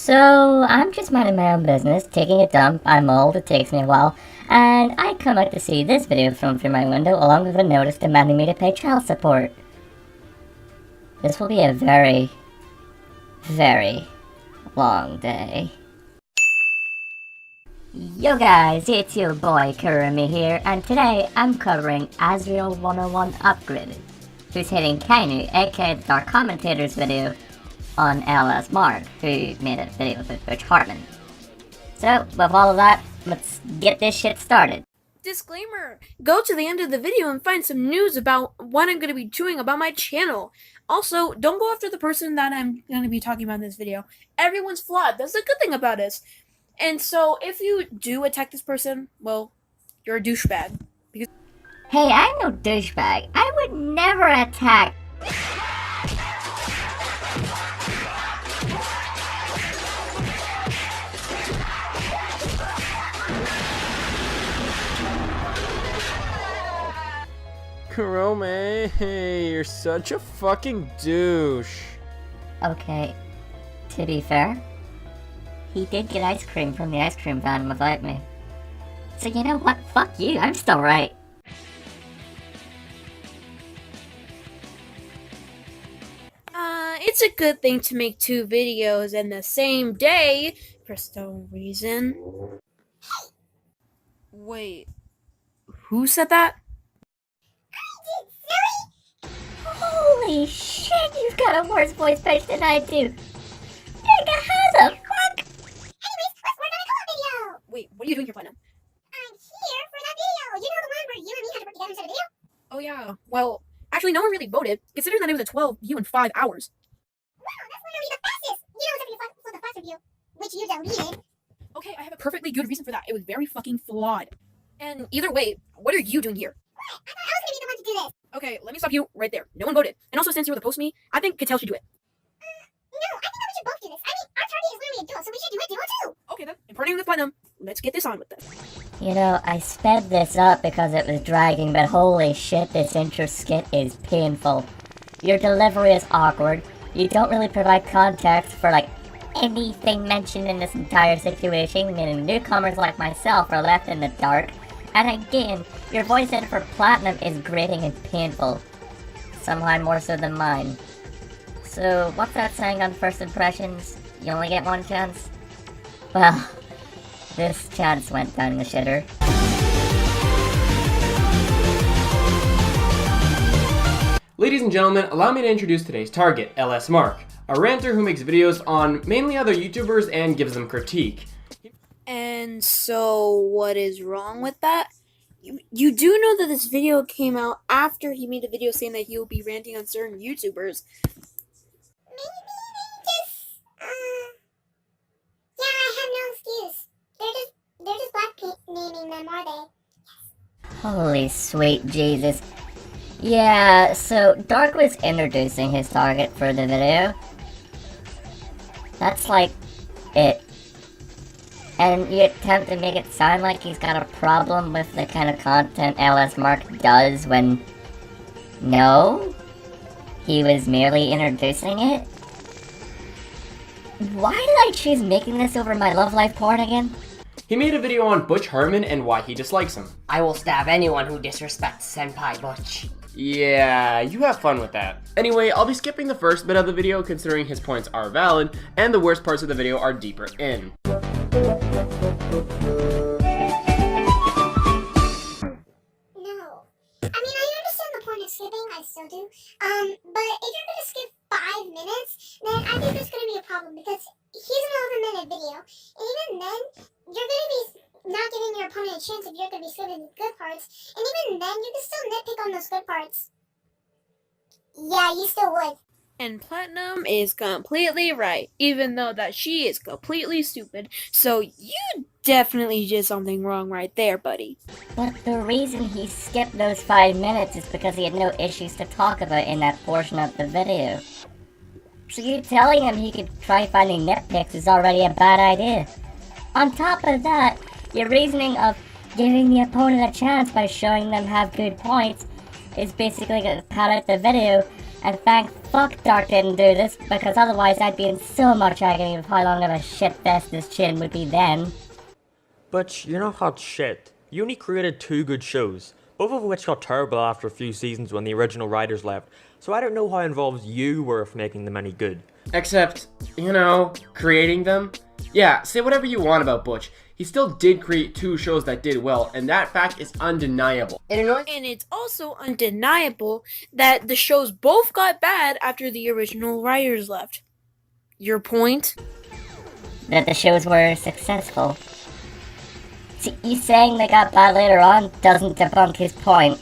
So, I'm just minding my own business, taking a dump, I'm old, it takes me a while, and I come out to see this video filmed through my window along with a notice demanding me to pay child support. This will be a very, very long day. Yo guys, it's your boy Kurumi here, and today I'm covering Asriel 101 Upgraded, who's hitting Kainu, aka the Dark Commentator's video on LS Mark, who made a video with Butch Hartman. So, with all of that, let's get this shit started. Disclaimer! Go to the end of the video and find some news about what I'm going to be doing about my channel. Also, don't go after the person that I'm going to be talking about in this video. Everyone's flawed. That's the good thing about this. And so, if you do attack this person, well, you're a douchebag. Hey, I'm no douchebag. I would never attack. Kurome, you're such a fucking douche. Okay, to be fair, he did get ice cream from the ice cream van without me. So you know what? Fuck you, I'm still right. It's a good thing to make two videos in the same day for some reason. Wait, who said that? Holy shit, you've got a worse voice pitch than I do. Beka, how the fuck? Anyways, let's work on a collab video! Wait, what are you doing here, Platinum? I'm here for that video! You know the one where you and me had to work together instead of video? Oh yeah, well, actually no one really voted, considering that it was a 12 view in 5 hours. Wow, that's literally the fastest! You know except for the faster view, which you deleted. Okay, I have a perfectly good reason for that. It was very fucking flawed. And either way, what are you doing here? What? I thought I was gonna be the one to do this! Okay, let me stop you right there. No one voted. And also, since you were the post me, I think Cattell should do it. No, I think that we should both do this. I mean, our target is literally a duo, so we should do it duo too! Okay then, in partnering with Platinum, let's get this on with this. You know, I sped this up because it was dragging, but holy shit, this intro skit is painful. Your delivery is awkward. You don't really provide context for, like, anything mentioned in this entire situation, meaning newcomers like myself are left in the dark. And again, your voice edit for Platinum is grating and painful. Somehow more so than mine. So, what's that saying on first impressions? You only get one chance? Well, this chance went down the shitter. Ladies and gentlemen, allow me to introduce today's target, LS Mark, a ranter who makes videos on mainly other YouTubers and gives them critique. And so, what is wrong with that? You do know that this video came out after he made a video saying that he will be ranting on certain YouTubers. Maybe yeah, I have no excuse. They're just black naming them, are they? Holy sweet Jesus. Yeah, so Dark was introducing his target for the video. That's like it. And you attempt to make it sound like he's got a problem with the kind of content LS Mark does when... No? He was merely introducing it? Why did I choose making this over my love life porn again? He made a video on Butch Hartman and why he dislikes him. I will stab anyone who disrespects Senpai Butch. Yeah, you have fun with that. Anyway, I'll be skipping the first bit of the video considering his points are valid, and the worst parts of the video are deeper in. No. I mean, I understand the point of skipping, I still do. But if you're gonna skip 5 minutes, then I think there's gonna be a problem because he's an 11-minute video. And even then, you're gonna be not giving your opponent a chance if you're gonna be skipping the good parts. And even then, you can still nitpick on those good parts. Yeah, you still would. And Platinum is completely right, even though that she is completely stupid. So you definitely did something wrong right there, buddy. But the reason he skipped those 5 minutes is because he had no issues to talk about in that portion of the video. So you telling him he could try finding nitpicks is already a bad idea. On top of that, your reasoning of giving the opponent a chance by showing them have good points is basically to pad out the video And thank fuck Dark didn't do this, because otherwise I'd be in so much agony of how long of a shit fest this chin would be then. But you're not hot shit. You only created 2 good shows, both of which got terrible after a few seasons when the original writers left, so I don't know how involved you were with making them any good. Except, you know, creating them? Yeah, say whatever you want about Butch. He still did create 2 shows that did well, and that fact is undeniable. It annoys And it's also undeniable that the shows both got bad after the original writers left. Your point? That the shows were successful. See, you saying they got bad later on doesn't debunk his point.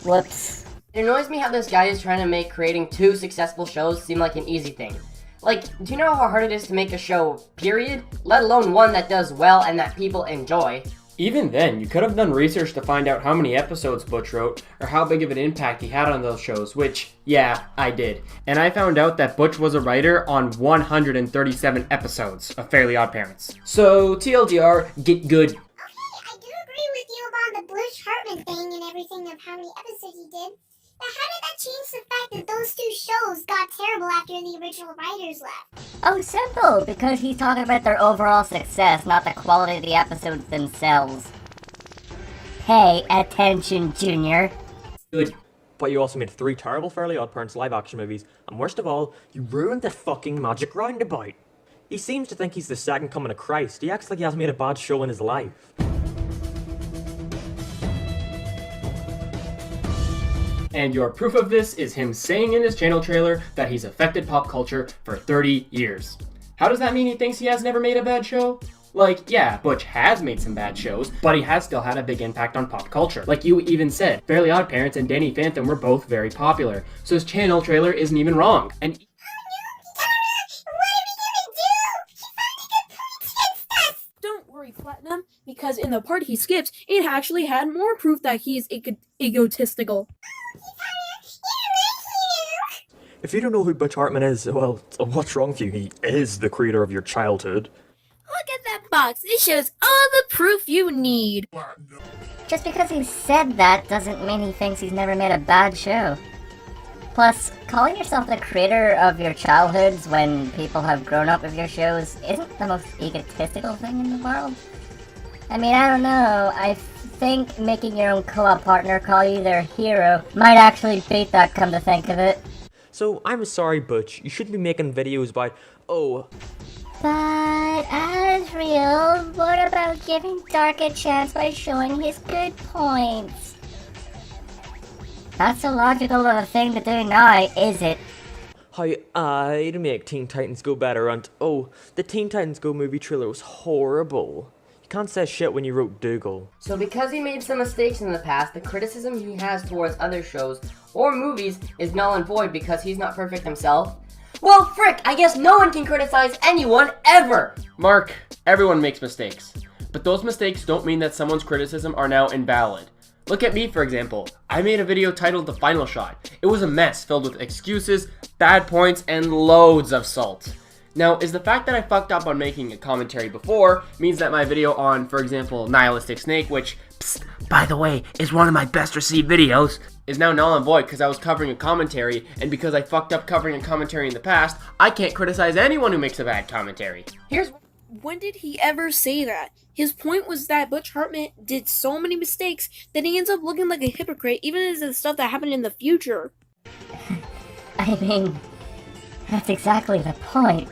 Whoops. It annoys me how this guy is trying to make creating 2 successful shows seem like an easy thing. Like, do you know how hard it is to make a show, period? Let alone one that does well and that people enjoy. Even then, you could have done research to find out how many episodes Butch wrote, or how big of an impact he had on those shows, which, yeah, I did. And I found out that Butch was a writer on 137 episodes of Fairly Odd Parents. So, TLDR, get good. Okay, I do agree with you about the Butch Hartman thing and everything of how many episodes he did. But how did that change the fact that those 2 shows got terrible after the original writers left? Oh, simple, because he's talking about their overall success, not the quality of the episodes themselves. Pay attention, Junior. Good. But you also made 3 terrible Fairly Odd Parents live-action movies, and worst of all, you ruined the fucking Magic Roundabout. He seems to think he's the second coming of Christ. He acts like he hasn't made a bad show in his life. And your proof of this is him saying in his channel trailer that he's affected pop culture for 30 years. How does that mean he thinks he has never made a bad show? Like, yeah, Butch has made some bad shows, but he has still had a big impact on pop culture. Like you even said, Fairly Odd Parents and Danny Phantom were both very popular, so his channel trailer isn't even wrong. And Don't worry, Platinum, because in the part he skipped, it actually had more proof that he's egotistical. If you don't know who Butch Hartman is, well, what's wrong with you? He is the creator of your childhood. Look at that box. It shows all the proof you need. Just because he said that doesn't mean he thinks he's never made a bad show. Plus, calling yourself the creator of your childhoods when people have grown up with your shows isn't the most egotistical thing in the world. I mean, I don't know. I think making your own co-op partner call you their hero might actually beat that, come to think of it. So, I'm sorry, Butch. You shouldn't be making videos about, oh... But, Asriel, what about giving Dark a chance by showing his good points? That's so logical of a thing to do now, is it? How I'd make Teen Titans Go better, and oh, the Teen Titans Go movie trailer was horrible. You can't say shit when you wrote Dougal. So because he made some mistakes in the past, the criticism he has towards other shows or movies is null and void because he's not perfect himself? Well, frick, I guess no one can criticize anyone ever! Mark, everyone makes mistakes. But those mistakes don't mean that someone's criticism are now invalid. Look at me, for example. I made a video titled The Final Shot. It was a mess filled with excuses, bad points, and loads of salt. Now, is the fact that I fucked up on making a commentary before means that my video on, for example, Nihilistic Snake, which, psst, by the way, is one of my best received videos, is now null and void because I was covering a commentary, and because I fucked up covering a commentary in the past, I can't criticize anyone who makes a bad commentary. When did he ever say that? His point was that Butch Hartman did so many mistakes that he ends up looking like a hypocrite, even as the stuff that happened in the future. I mean, that's exactly the point.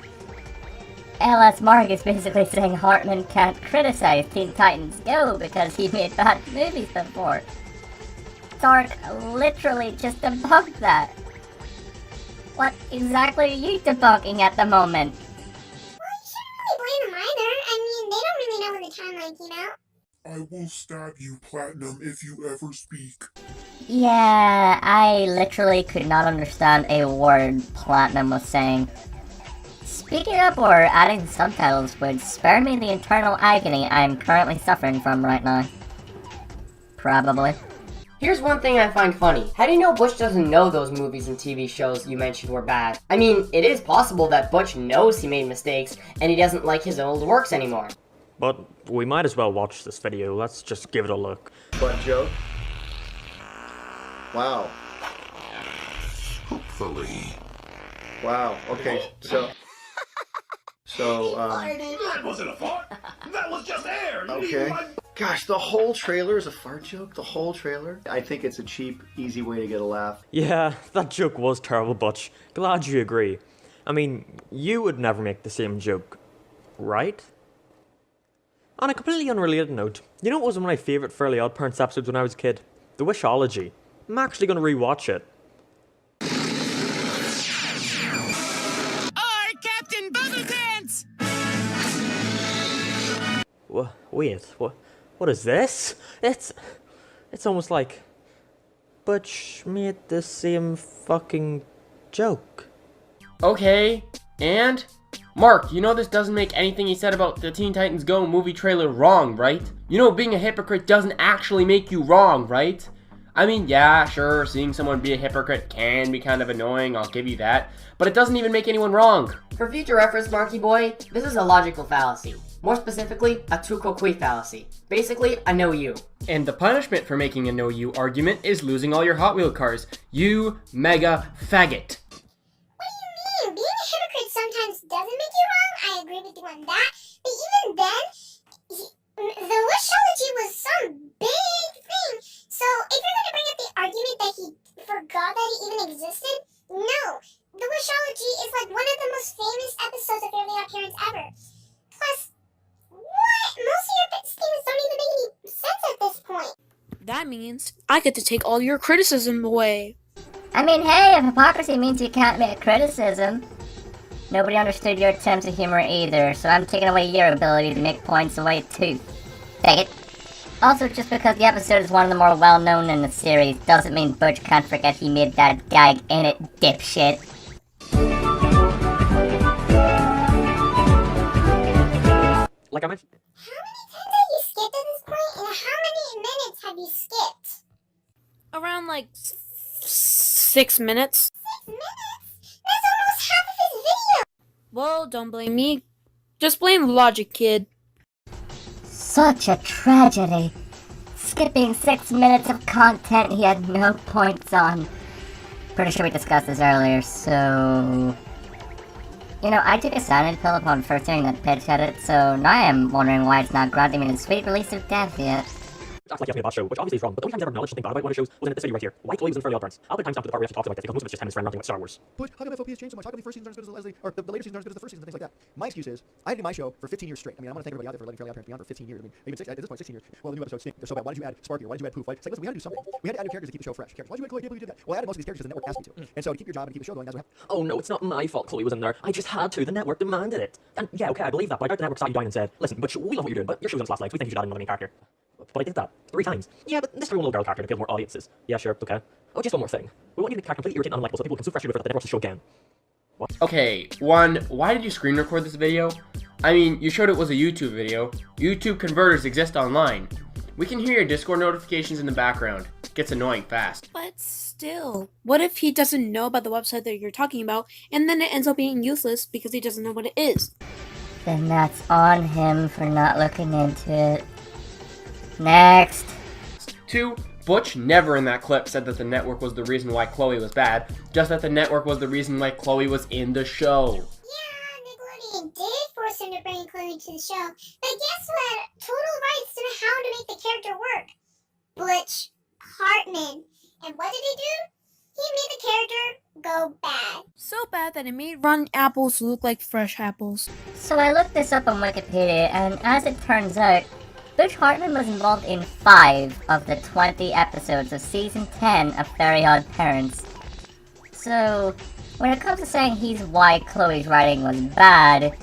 LS Mark is basically saying Hartman can't criticize Teen Titans Go because he made bad movies before. Dark literally just debunked that. What exactly are you debunking at the moment? Blame them either. I mean, they don't really know when the timeline came out. I will stab you, Platinum, if you ever speak. Yeah, I literally could not understand a word Platinum was saying. Speaking up or adding subtitles would spare me the internal agony I'm currently suffering from right now. Probably. Here's one thing I find funny. How do you know Butch doesn't know those movies and TV shows you mentioned were bad? I mean, it is possible that Butch knows he made mistakes and he doesn't like his old works anymore. But we might as well watch this video. Let's just give it a look. Butt joke? Wow. Hopefully. Wow. Okay. So. That wasn't a fart. That was just air. Okay. Gosh, the whole trailer is a fart joke? The whole trailer? I think it's a cheap, easy way to get a laugh. Yeah, that joke was terrible, Butch. Glad you agree. I mean, you would never make the same joke, right? On a completely unrelated note, you know what was one of my favourite Fairly Odd Parents episodes when I was a kid? The Wishology. I'm actually going to rewatch it. Captain Bubble Pants! Wait, what is this? It's almost like Butch made the same fucking joke. Okay, and? Mark, you know this doesn't make anything he said about the Teen Titans Go movie trailer wrong, right? You know being a hypocrite doesn't actually make you wrong, right? I mean, yeah, sure, seeing someone be a hypocrite can be kind of annoying, I'll give you that, but it doesn't even make anyone wrong. For future reference, Marky Boy, this is a logical fallacy. More specifically, a tu quoque fallacy. Basically, a no you. And the punishment for making a no you argument is losing all your Hot Wheel cars. You mega faggot. What do you mean? Being a hypocrite sometimes doesn't make you wrong. I agree with you on that. But even then, the wishology was some big thing. So if you're going to bring up the argument that he forgot that it even existed, no. The wishology is like one of the most famous episodes of Fairly Odd Parents ever. Plus, what? Most of your statements don't even make any sense at this point. That means I get to take all your criticism away. I mean, hey, if hypocrisy means you can't make criticism, nobody understood your attempts at humor either, so I'm taking away your ability to make points away too. Take it. Also, just because the episode is one of the more well-known in the series doesn't mean Butch can't forget he made that gag in it, dipshit. Like I mentioned. How many times have you skipped at this point, and how many minutes have you skipped? Around like 6 minutes. 6 minutes? That's almost half of his video! Well, don't blame me. Just blame Logic, kid. Such a tragedy. Skipping 6 minutes of content he had no points on. Pretty sure we discussed this earlier, so... You know, I took a cyanide pill upon first hearing that pitch edit, so now I am wondering why it's not granting me the sweet release of death yet. Acts like you asked me about show, which obviously is wrong, but the only time I've ever acknowledged something bad about one of the shows was in this video right here. Why Chloe was in Fairly Odd Parents. I'll put timestamp to the part where we actually talked about this because most of it's just him and his friend ranting about Star Wars. But how come FOP has changed so much? How come the first seasons aren't as good as the later seasons aren't as good as the first seasons and things like that? My excuse is, I did my show for 15 years straight. I mean, I want to thank everybody out there for letting Fairly Odd Parents be on for 15 years. I mean, even at this point, 16 years. Well, the new episodes stink. They're so bad. Why did you add Sparky? Or why did you add Poof? Like, listen, we had to do something. We had to add new characters to keep the show fresh. Why did you add Chloe? I can't believe you did that. Well, I added most of these characters because the network asked me to. And so to keep your job and keep the show going, that's what happened. Oh no, it's not my fault Chloe was in there. I just had to. The network demanded it. And yeah, okay, I believe that, but I doubt the network sat you down and said, listen, but we love what you're doing, but your show's on its last legs. We think you should add another main character. But I did that 3 times. Yeah, but this time one little girl character to appeal more audiences. Yeah, sure, okay. Oh, just one more thing. We want you to make the character completely irritating and unlikable so people can so frustrated with it that they never watch the show again. What? Okay, one, why did you screen record this video? I mean, you showed it was a YouTube video. YouTube converters exist online. We can hear your Discord notifications in the background. It gets annoying fast. But still, what if he doesn't know about the website that you're talking about, and then it ends up being useless because he doesn't know what it is? Then that's on him for not looking into it. Next. 2, Butch never in that clip said that the network was the reason why Chloe was bad, just that the network was the reason why Chloe was in the show. Yeah, Nickelodeon did force him to bring Chloe to the show, but guess what? Total rights to how to make the character work. Butch Hartman. And what did he do? He made the character go bad. So bad that it made rotten apples look like fresh apples. So I looked this up on Wikipedia, and as it turns out, Butch Hartman was involved in 5 of the 20 episodes of Season 10 of Fairly Odd Parents. So, when it comes to saying he's why Chloe's writing was bad,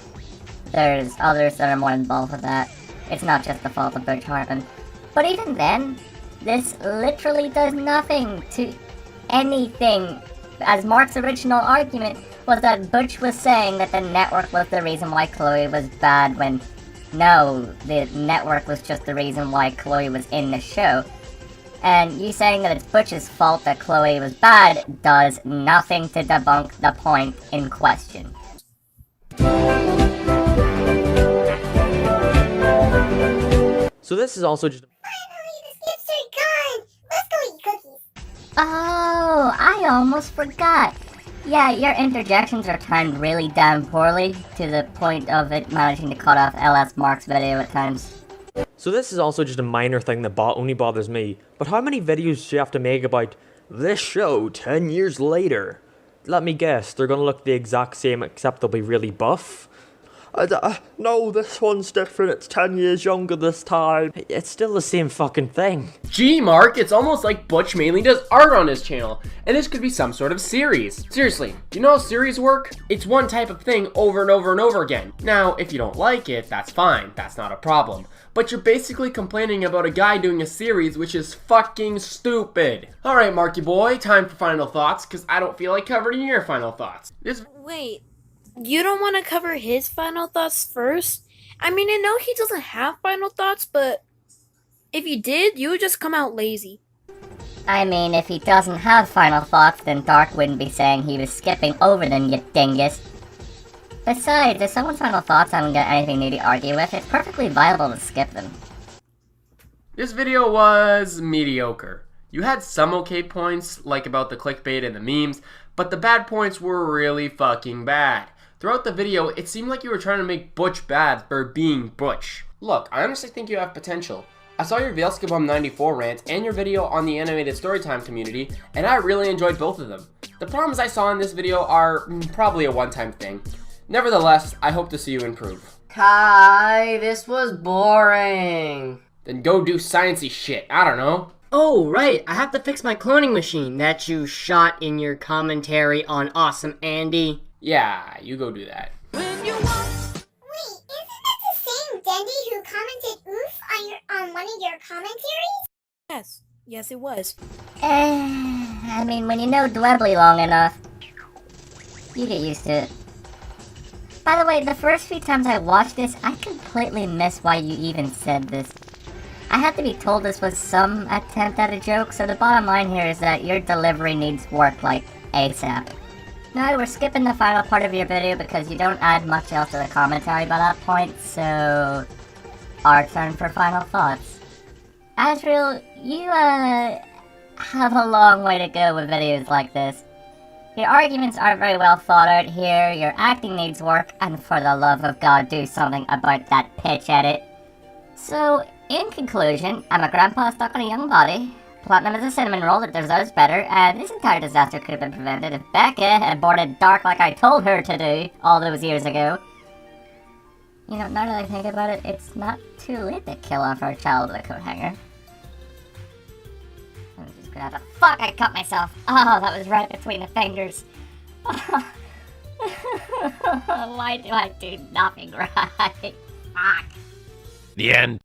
there's others that are more involved with that. It's not just the fault of Butch Hartman. But even then, this literally does nothing to anything, as Mark's original argument was that Butch was saying that the network was the reason why Chloe was bad when no, the network was just the reason why Chloe was in the show. And you saying that it's Butch's fault that Chloe was bad does nothing to debunk the point in question. So this is also just... Finally, the skips are gone. Let's go eat cookies. Oh, I almost forgot. Yeah, your interjections are timed really damn poorly, to the point of it managing to cut off LS Mark's video at times. So this is also just a minor thing that only bothers me, but how many videos do you have to make about this show 10 years later? Let me guess, they're gonna look the exact same except they'll be really buff? No, this one's different, it's 10 years younger this time. It's still the same fucking thing. Gee, Mark, it's almost like Butch mainly does art on his channel, and this could be some sort of series. Seriously, do you know how series work? It's one type of thing over and over and over again. Now, if you don't like it, that's fine, that's not a problem. But you're basically complaining about a guy doing a series which is fucking stupid. Alright, Marky boy, time for final thoughts, because I don't feel like covering your final thoughts. Wait, you don't want to cover his final thoughts first? I mean, I know he doesn't have final thoughts, but if he did, you would just come out lazy. I mean, if he doesn't have final thoughts, then Dark wouldn't be saying he was skipping over them, you dingus. Besides, if someone's final thoughts haven't got anything new to argue with, it's perfectly viable to skip them. This video was mediocre. You had some okay points, like about the clickbait and the memes, but the bad points were really fucking bad. Throughout the video, it seemed like you were trying to make Butch bad for being Butch. Look, I honestly think you have potential. I saw your Veilskabum 94 rant and your video on the animated storytime community, and I really enjoyed both of them. The problems I saw in this video are probably a one-time thing. Nevertheless, I hope to see you improve. Kai, this was boring. Then go do sciencey shit, I don't know. Oh, right, I have to fix my cloning machine that you shot in your commentary on Awesome Andy. Yeah, you go do that. Wait, isn't that the same Dendy who commented oof on one of your commentaries? Yes, it was. I mean, when you know Dwebley long enough, you get used to it. By the way, the first few times I watched this, I completely missed why you even said this. I had to be told this was some attempt at a joke, so the bottom line here is that your delivery needs work, like, ASAP. Now, we're skipping the final part of your video because you don't add much else to the commentary by that point, so our turn for final thoughts. Asriel, you, have a long way to go with videos like this. Your arguments aren't very well thought out here, your acting needs work, and for the love of God, do something about that pitch edit. So, in conclusion, I'm a grandpa stuck in a young body. Platinum is a cinnamon roll that deserves better, and this entire disaster could have been prevented if Beka had boarded Dark like I told her to do all those years ago. You know, now that I think about it, it's not too late to kill off our child with a coat hanger. Let me just grab it. Fuck, I cut myself. Oh, that was right between the fingers. Why do I do nothing right? Fuck. The end.